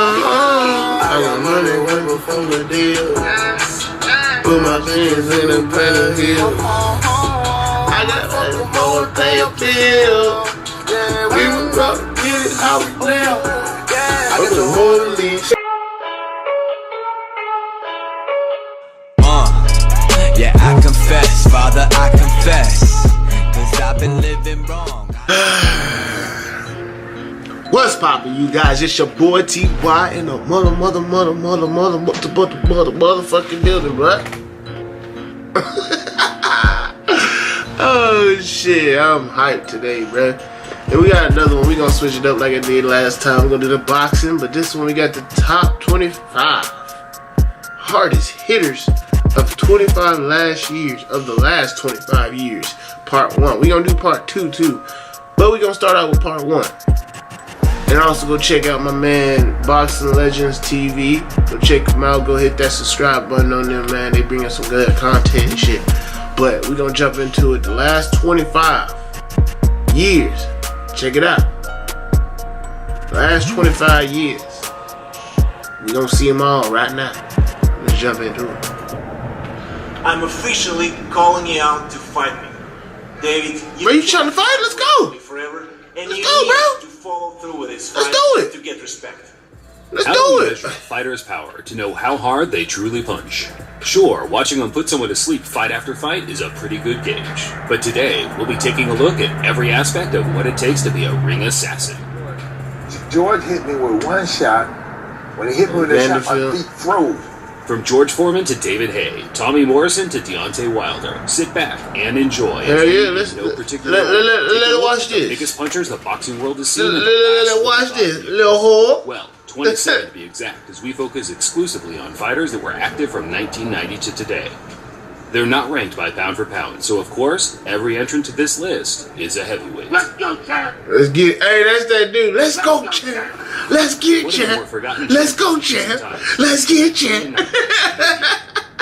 I got money way before the deal. Put my things in a better hill. I got money for a pay a bill. We was up to get it how we live. I got the whole leash. Yeah, I confess, Father, I confess, 'cause I've been living wrong. What's poppin', you guys? It's your boy T.Y. in the motherfucking building, bruh. Oh shit, I'm hyped today, bruh. And we got another one. We gonna switch it up like I did last time. We're gonna do the boxing, but this one we got the top 25 hardest hitters of 25 last years, of the last 25 years. Part 1. We gonna do part 2 too, but we gonna start out with part 1. And also go check out my man Boxing Legends TV. Go check them out. Go hit that subscribe button on them, man. They bring us some good content and shit. But we gonna jump into it. The last 25 years. Check it out. Last 25 years. We gonna see them all right now. Let's jump into it. I'm officially calling you out to fight me, David. Bro, you trying to fight? Let's go. Forever, and Let's you go, need bro. to follow through with this Let's fight do it. to get respect. Let's How do do you it. measure a fighter's power to know how hard they truly punch? Sure, watching them put someone to sleep fight after fight is a pretty good gauge. But today, we'll be taking a look at every aspect of what it takes to be a ring assassin. George hit me with one shot. When he hit me with that shot, my feet froze. From George Foreman to David Hay, Tommy Morrison to Deontay Wilder, sit back and enjoy. Hell yeah, let's no particular let watch this. Biggest punchers the boxing world has seen. Let watch this, little whore. Well, 27 to be exact, as we focus exclusively on fighters that were active from 1990 to today. They're not ranked by pound for pound, so of course, every entrant to this list is a heavyweight. Let's go, champ. Let's get, hey, that's that dude. Let's go, champ. Let's get, champ. Let's go, champ. Let's get, champ.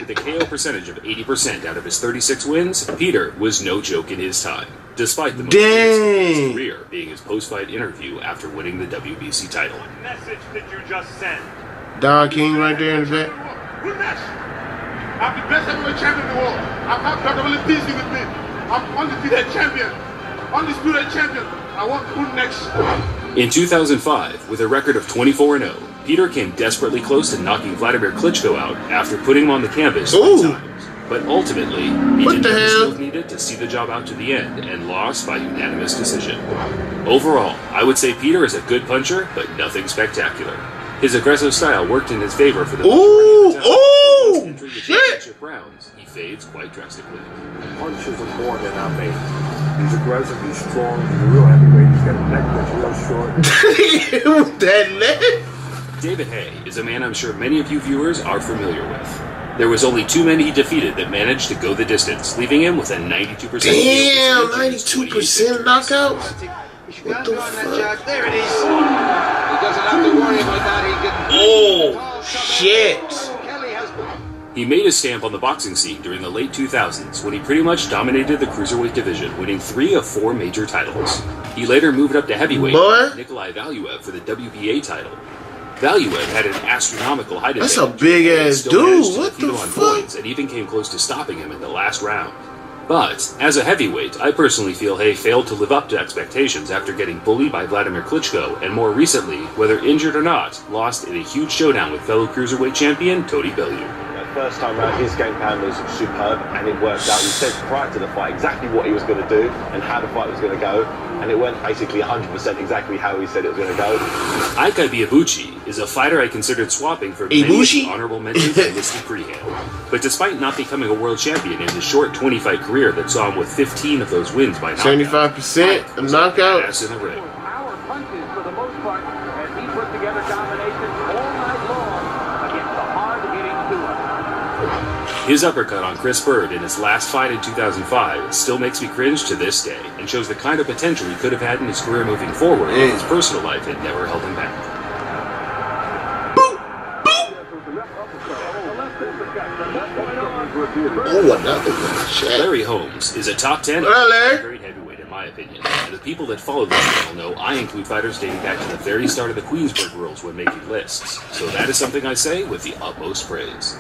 With a KO percentage of 80% out of his 36 wins, Peter was no joke in his time, despite the most recent career being his post-fight interview after winning the WBC title. What message did you just send? Don King right there in the back. I'm the best heavyweight champion in the world. I'm not WBC with me. I'm undefeated champion. Undisputed champion. I want who next? In 2005, with a record of 24-0, Peter came desperately close to knocking Vladimir Klitschko out after putting him on the canvas 3 times. But ultimately, he didn't have the skills needed to see the job out to the end and lost by unanimous decision. Overall, I would say Peter is a good puncher, but nothing spectacular. His aggressive style worked in his favor for the championship rounds. He fades quite drastically. Punches are more than I made. He's aggressive, he's strong, he's a real heavyweight, he's got a neck that's real short. That neck? David Hay is a man I'm sure many of you viewers are familiar with. There was only 2 men he defeated that managed to go the distance, leaving him with a 92%. Damn, 92% knockout? What the fuck? There it is. He doesn't have to worry about that. He can. Oh, shit. He made his stamp on the boxing scene during the late 2000s when he pretty much dominated the cruiserweight division, winning 3 of 4 major titles. He later moved up to heavyweight with Nikolai Valuev for the WBA title. Valuev had an astronomical height advantage. That's a big ass dude. What the fuck? And even came close to stopping him in the last round. But, as a heavyweight, I personally feel Hay failed to live up to expectations after getting bullied by Vladimir Klitschko, and more recently, whether injured or not, lost in a huge showdown with fellow cruiserweight champion Tony Bellew. First time round, his game plan was superb, and it worked out. He said prior to the fight exactly what he was going to do and how the fight was going to go, and it went basically 100% exactly how he said it was going to go. Aika Ibushi is a fighter I considered swapping for many of the honorable mentions I listed pre-hand. But despite not becoming a world champion in his short 20-fight career that saw him with 15 of those wins by knockout, 75% of knockout. In the ring. Our punches, for the most part, as he put together combinations all night long against the hard-hitting Tua. His uppercut on Chris Bird in his last fight in 2005 still makes me cringe to this day and shows the kind of potential he could have had in his career moving forward if his personal life had never held him back. Oh, another one. Larry Holmes is a top 10 Larry. very heavyweight in my opinion, and the people that follow this channel know I include fighters dating back to the very start of the Queensberg rules when making lists, so that is something I say with the utmost praise.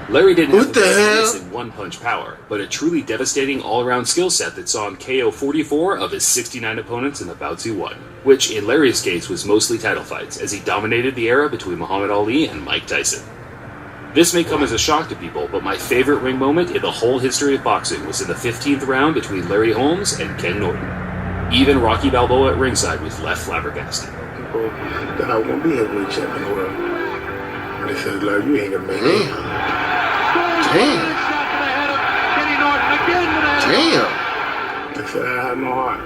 Larry didn't have the missing one-punch power, but a truly devastating all-around skill set that saw him KO 44 of his 69 opponents in the bouts he won, which in Larry's case was mostly title fights, as he dominated the era between Muhammad Ali and Mike Tyson. This may come as a shock to people, but my favorite ring moment in the whole history of boxing was in the 15th round between Larry Holmes and Ken Norton. Even Rocky Balboa at ringside was left flabbergasted. People that I was going to be heavyweight champion or whatever. And they said, Larry, you ain't going to make it. Damn. Damn. They said, I have no heart.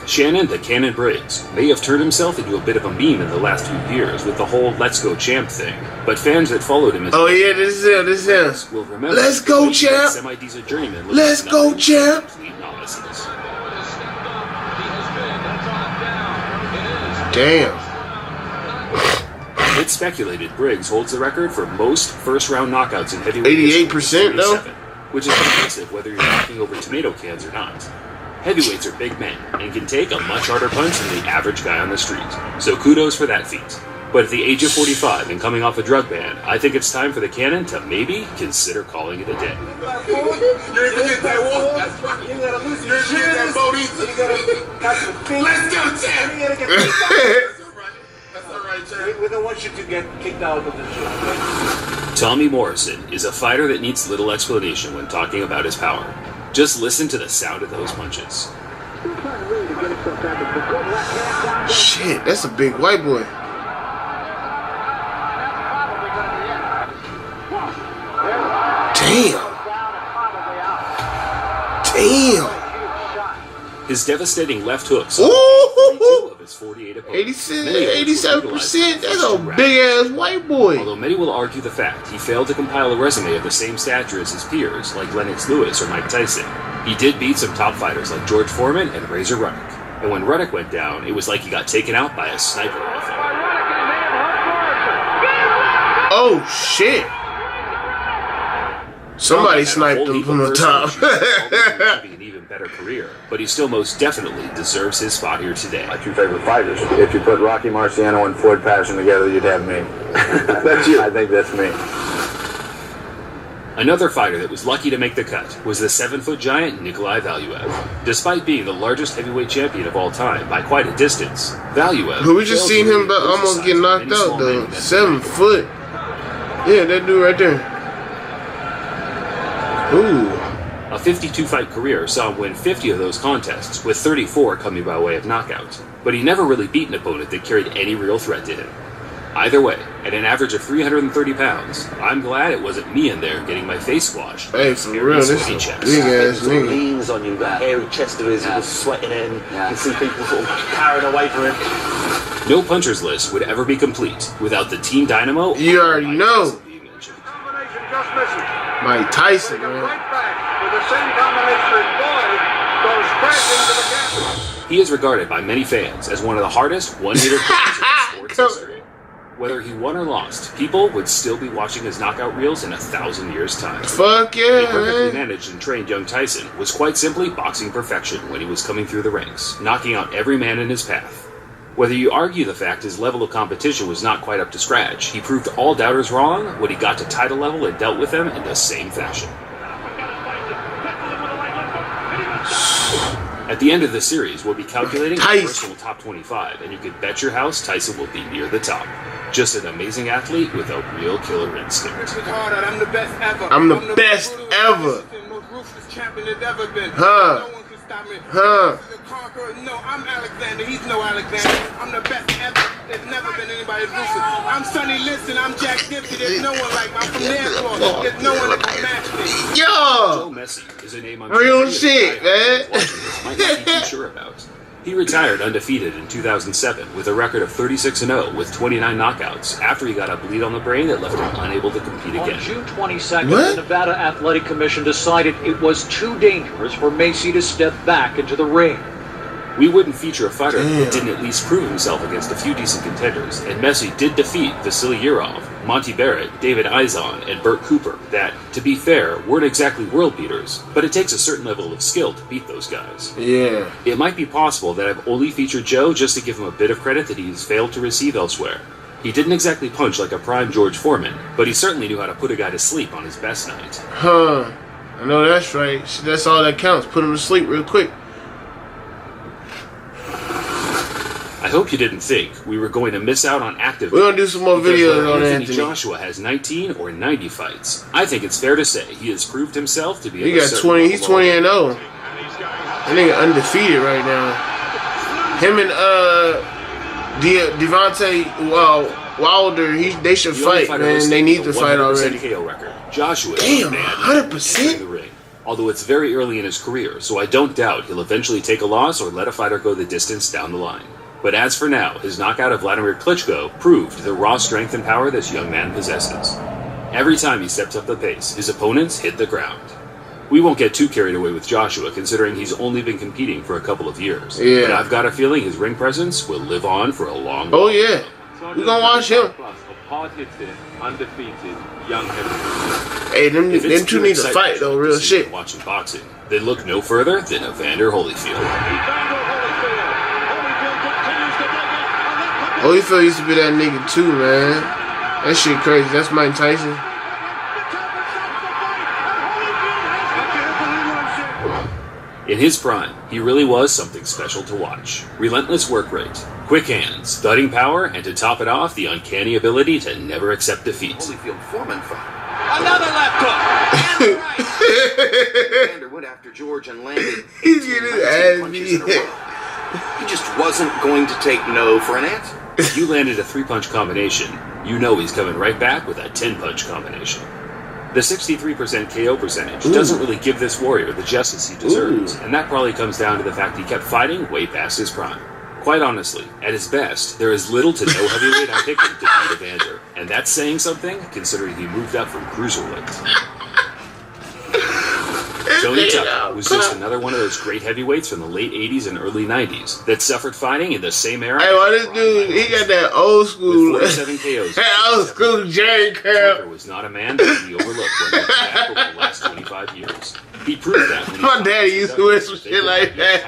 Shannon the Cannon Briggs may have turned himself into a bit of a meme in the last few years with the whole "Let's Go Champ" thing, but fans that followed him as this is him. will remember. Let's go, champ! Semi-decent journeyman. Let's go, champ! Damn. It's speculated Briggs holds the record for most first-round knockouts in heavyweight. 88% though, which is impressive whether you're knocking over tomato cans or not. Heavyweights are big men and can take a much harder punch than the average guy on the street, so kudos for that feat. But at the age of 45 and coming off a drug ban, I think it's time for the Cannon to maybe consider calling it a day. Let's go, champ! We don't want you to get kicked out of the show. Tommy Morrison is a fighter that needs little explanation when talking about his power. Just listen to the sound of those punches. Shit, that's a big white boy. Damn. Damn. His devastating left hooks. Ooh, of his 48 opponents. 87%. That's a big ass white boy. Although many will argue the fact he failed to compile a resume of the same stature as his peers, like Lennox Lewis or Mike Tyson. He did beat some top fighters like George Foreman and Razor Ruddock. And when Ruddock went down, it was like he got taken out by a sniper rifle. Oh shit. Somebody sniped him from the top. An even better career, but he still most definitely deserves his spot here today. My two favorite fighters. If you put Rocky Marciano and Floyd Patterson together, you'd have me. That's you. I think that's me. Another fighter that was lucky to make the cut was the 7-foot giant Nikolai Valuev. Despite being the largest heavyweight champion of all time by quite a distance, Valuev. But we just seen him almost get knocked out though. 7 foot. Yeah, that dude right there. Ooh. A 52-fight career saw him win 50 of those contests, with 34 coming by way of knockout. But he never really beat an opponent that carried any real threat to him. Either way, at an average of 330 pounds, I'm glad it wasn't me in there getting my face squashed. Hey, for real, this is a big ass nigga. Leans on you, that hairy chest of his, was sweating in. You can see people sort of carrying away from him. No puncher's list would ever be complete without the Team Dynamo. You already know. Mike Tyson, man. He is regarded by many fans as one of the hardest one-hitter players in sports history. Whether he won or lost, people would still be watching his knockout reels in 1,000 years' time. Fuck yeah, A perfectly man. managed and trained young Tyson was quite simply boxing perfection when he was coming through the ranks, knocking out every man in his path. Whether you argue the fact his level of competition was not quite up to scratch, he proved all doubters wrong when he got to title level and dealt with them in the same fashion. At the end of the series, we'll be calculating the personal top 25, and you could bet your house Tyson will be near the top. Just an amazing athlete with a real killer instinct. I'm the best ever. I'm the best ever. Most ruthless champion there's ever been. Huh. No one can stop me. Huh. No, I'm Alexander. He's no Alexander. I'm the best ever. There's never been anybody ruthless. I'm Sonny Liston. I'm Jack Dempsey. There's no one like me. I'm from their floor. There's no one that can match me. Yo! Joe Messi is a name I'm real shit, man. Might not be too sure about. He retired undefeated in 2007 with a record of 36-0 with 29 knockouts after he got a bleed on the brain that left him unable to compete again. On June 22nd, the Nevada Athletic Commission decided it was too dangerous for Messi to step back into the ring. We wouldn't feature a fighter that didn't at least prove himself against a few decent contenders, and Messi did defeat Vasily Yurov, Monty Barrett, David Izon, and Burt Cooper that, to be fair, weren't exactly world beaters, but it takes a certain level of skill to beat those guys. Yeah. It might be possible that I've only featured Joe just to give him a bit of credit that he's failed to receive elsewhere. He didn't exactly punch like a prime George Foreman, but he certainly knew how to put a guy to sleep on his best night. Huh. I know that's right. That's all that counts. Put him to sleep real quick. I hope you didn't think we were going to miss out on active. We're going to do some more videos on Anthony. Joshua has 19 or 90 fights. I think it's fair to say he has proved himself to be. He got 20. He's 20-0. That nigga undefeated right now. Him and Devontae Wilder, they should fight, man. They need to fight already. KO record. Joshua, damn, 100%. The ring. Although it's very early in his career, so I don't doubt he'll eventually take a loss or let a fighter go the distance down the line. But as for now, his knockout of Vladimir Klitschko proved the raw strength and power this young man possesses. Every time he steps up the pace, his opponents hit the ground. We won't get too carried away with Joshua, considering he's only been competing for a couple of years. Yeah. But I've got a feeling his ring presence will live on for a long time. Oh yeah, we're gonna watch him. Undefeated young heavyweight. Hey, them two need to fight though, real shit. Watching boxing, they look no further than Evander Holyfield. Holyfield used to be that nigga too, man. That shit crazy. That's Mike Tyson. In his prime, he really was something special to watch. Relentless work rate, quick hands, thudding power, and to top it off, the uncanny ability to never accept defeat. Holyfield Foreman fight. Another left hook. And right. Evander went after George and landed 18 punches in a row. He just wasn't going to take no for an answer. If you landed a 3-punch combination, you know he's coming right back with a 10-punch combination. The 63% KO percentage doesn't really give this warrior the justice he deserves, and that probably comes down to the fact he kept fighting way past his prime. Quite honestly, at his best, there is little to no heavyweight on picking to beat Evander, and that's saying something considering he moved up from cruiserweight. Tony Tucker was just another one of those great heavyweights from the late 80s and early 90s that suffered fighting in the same era. Hey, why this dude, he got that old school, 47 KOs. that old school Jerry curl. Tucker was not a man that could be overlooked when looking back over the last 25 years. He proved that when my daddy used to wear some shit like that.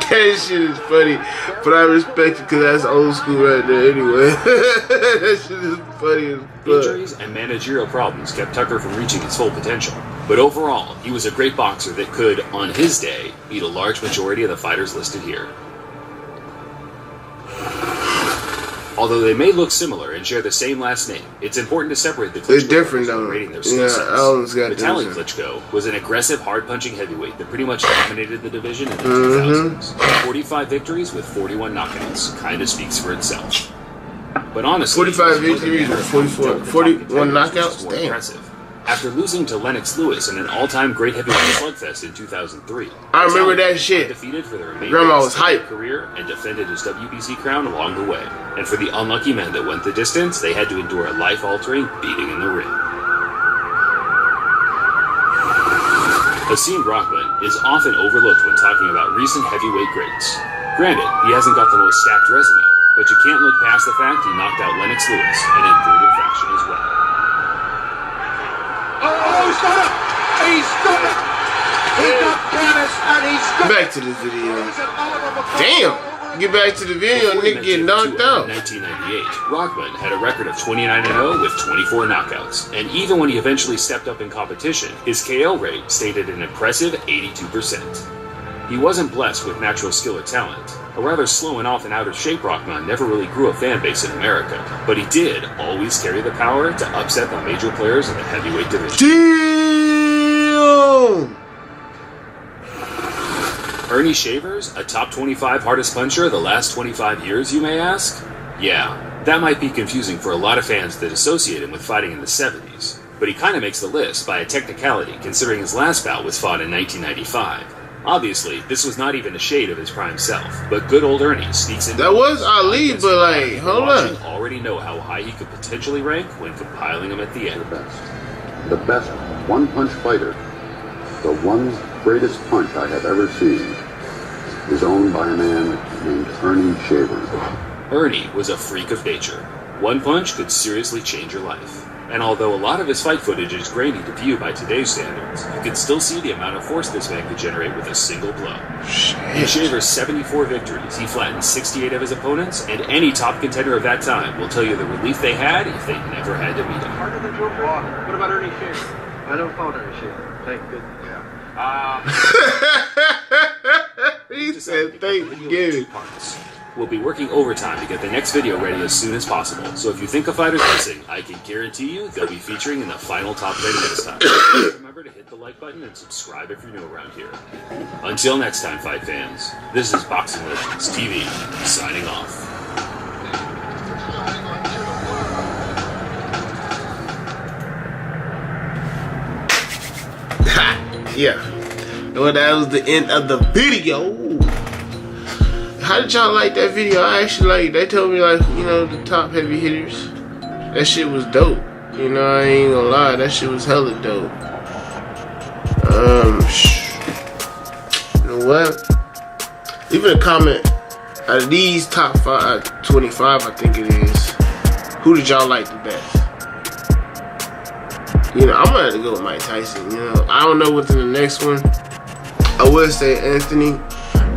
That shit is funny, but I respect it because that's old school right there anyway. That shit is funny as fuck. Injuries and managerial problems kept Tucker from reaching his full potential. But overall, he was a great boxer that could, on his day, beat a large majority of the fighters listed here. Although they may look similar and share the same last name, it's important to separate the Klitschko It's different though. rating their skill sets. Vitaly Klitschko was an aggressive, hard-punching heavyweight that pretty much dominated the division in the 2000s. 45 victories with 41 knockouts. Kinda speaks for itself. But honestly, 45 victories with 41 knockouts? Damn. Impressive. After losing to Lennox Lewis in an all-time great heavyweight slugfest in 2003, I remember that shit. Defeated for the remainder Grandma of was his hype. career and defended his WBC crown along the way. And for the unlucky men that went the distance, they had to endure a life-altering beating in the ring. Hasim Rahman is often overlooked when talking about recent heavyweight greats. Granted, he hasn't got the most stacked resume, but you can't look past the fact he knocked out Lennox Lewis in a brutal fashion as well. Oh, he's got it! He's got it! He got Dennis and he's got Back to the video. Damn! Get back to the video and nigga get knocked out. In 1998, Rahman had a record of 29-0 with 24 knockouts, and even when he eventually stepped up in competition, his KO rate stayed at an impressive 82%. He wasn't blessed with natural skill or talent. A rather slow and often out-of-shape Rahman never really grew a fan base in America, but he did always carry the power to upset the major players in the heavyweight division. Damn! Ernie Shavers, a top 25 hardest puncher of the last 25 years, you may ask? Yeah, that might be confusing for a lot of fans that associate him with fighting in the 70s, but he kinda makes the list by a technicality considering his last bout was fought in 1995. Obviously, this was not even a shade of his prime self, but good old Ernie sneaks in. That was Ali, but like, hold on. Already know how high he could potentially rank when compiling them at the end. The best one-punch fighter, the ones greatest punch I have ever seen is owned by a man named Ernie Shaver. Ernie was a freak of nature. One punch could seriously change your life. And although a lot of his fight footage is grainy to view by today's standards, you can still see the amount of force this man could generate with a single blow. In Shaver's 74 victories, he flattened 68 of his opponents, and any top contender of that time will tell you the relief they had if they never had to meet him. Harder than Joe Frazier. What about Ernie Shaver? I don't follow Ernie Shaver. Thank goodness. Yeah. He said thank you. We'll be working overtime to get the next video ready as soon as possible, so if you think a fighter's missing, I can guarantee you they'll be featuring in the final top 10 this time. Remember to hit the like button and subscribe if you're new around here. Until next time, fight fans, this is Boxing Legends TV, signing off. Yeah. Well, that was the end of the video. How did y'all like that video? I actually like, they told me like, you know, the top heavy hitters. That shit was dope. You know, I ain't gonna lie, that shit was hella dope. You know what? Leave a comment out of these top 25, I think it is. Who did y'all like the best? You know, I'm gonna have to go with Mike Tyson. You know, I don't know what's in the next one. I would say Anthony,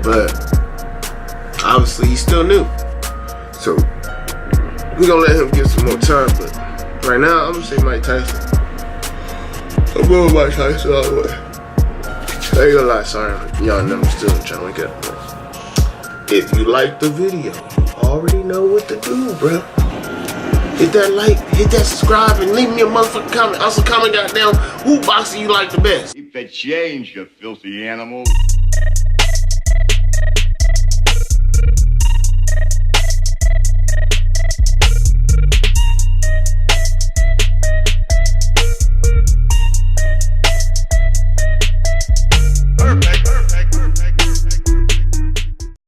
but obviously he's still new, so we're gonna let him get some more time. But right now, I'm gonna say Mike Tyson. I'm going with Mike Tyson all the way. I ain't gonna lie, sorry, y'all know I'm still trying to wake up. But if you like the video, you already know what to do, bro. Hit that like, hit that subscribe, and leave me a motherfucking comment. Also comment down who boxer you like the best. Keep that change, you filthy animal.